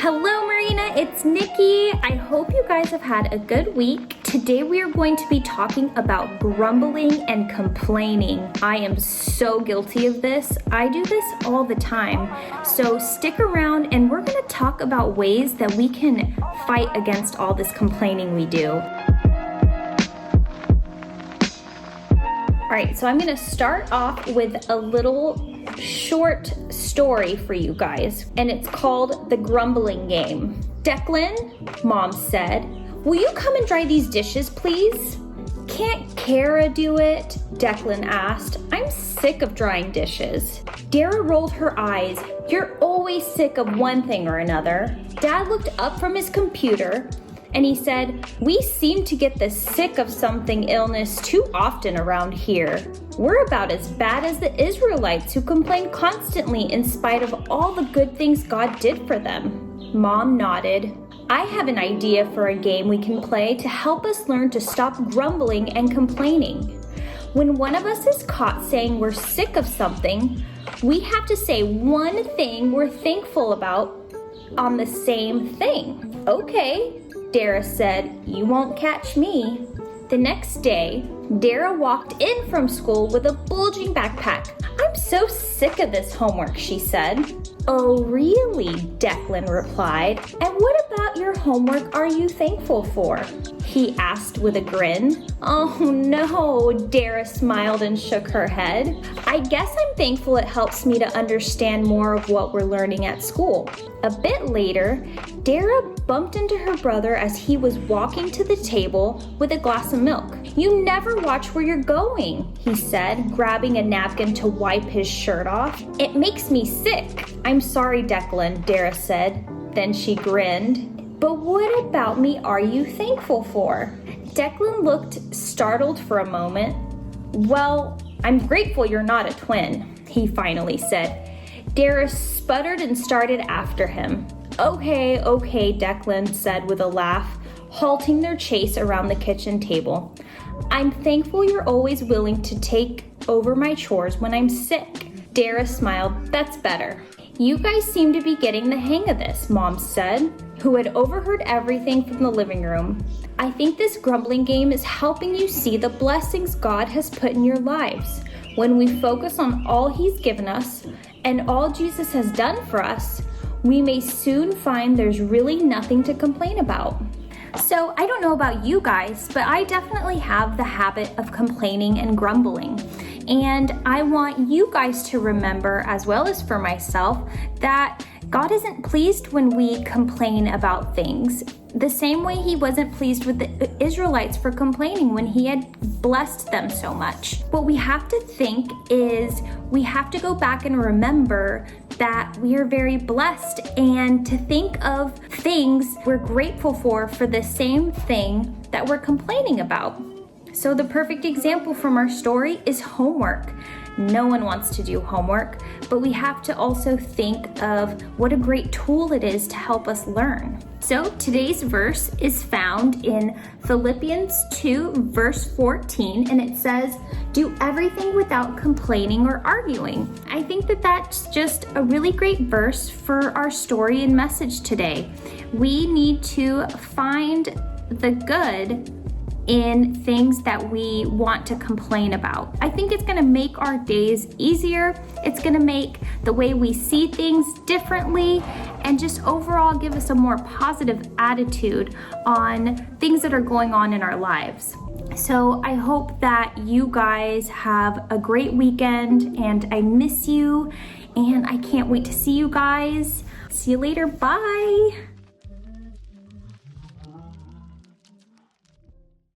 Hello Marina, it's Nikki. I hope you guys have had a good week. Today we are going to be talking about grumbling and complaining. I am so guilty of this. I do this all the time. So stick around and we're going to talk about ways that we can fight against all this complaining we do. All right, so I'm going to start off with a little short story for you guys, and it's called The Grumbling Game. Declan, Mom said, "Will you come and dry these dishes, please?" "Can't Kara do it?" Declan asked. "I'm sick of drying dishes." Dara rolled her eyes. "You're always sick of one thing or another." Dad looked up from his computer and he said, "We seem to get the sick of something illness too often around here. We're about as bad as the Israelites who complain constantly in spite of all the good things God did for them." Mom nodded. "I have an idea for a game we can play to help us learn to stop grumbling and complaining. When one of us is caught saying we're sick of something, we have to say one thing we're thankful about on the same thing." "Okay," Dara said, "you won't catch me." The next day, Dara walked in from school with a bulging backpack. "I'm so sick of this homework," she said. "Oh, really?" Declan replied. "And what about your homework are you thankful for?" he asked with a grin. "Oh no," Dara smiled and shook her head. "I guess I'm thankful it helps me to understand more of what we're learning at school." A bit later, Dara bumped into her brother as he was walking to the table with a glass of milk. "You never watch where you're going," he said, grabbing a napkin to wipe his shirt off. "It makes me sick." "I'm sorry, Declan," Dara said. Then she grinned. "But what about me are you thankful for?" Declan looked startled for a moment. "Well, I'm grateful you're not a twin," he finally said. Dara sputtered and started after him. Okay, Declan said with a laugh, halting their chase around the kitchen table. "I'm thankful you're always willing to take over my chores when I'm sick." Dara smiled. "That's better." "You guys seem to be getting the hang of this," Mom said, who had overheard everything from the living room. "I think this grumbling game is helping you see the blessings God has put in your lives. When we focus on all He's given us and all Jesus has done for us, we may soon find there's really nothing to complain about." So I don't know about you guys, but I definitely have the habit of complaining and grumbling. And I want you guys to remember, as well as for myself, that God isn't pleased when we complain about things. The same way He wasn't pleased with the Israelites for complaining when He had blessed them so much. What we have to think is we have to go back and remember that we are very blessed and to think of things we're grateful for the same thing that we're complaining about. So the perfect example from our story is homework. No one wants to do homework, but we have to also think of what a great tool it is to help us learn. So today's verse is found in Philippians 2, verse 14, and it says, "Do everything without complaining or arguing." I think that that's just a really great verse for our story and message today. We need to find the good in things that we want to complain about. I think it's gonna make our days easier. It's gonna make the way we see things differently and just overall give us a more positive attitude on things that are going on in our lives. So I hope that you guys have a great weekend, and I miss you and I can't wait to see you guys. See you later, bye.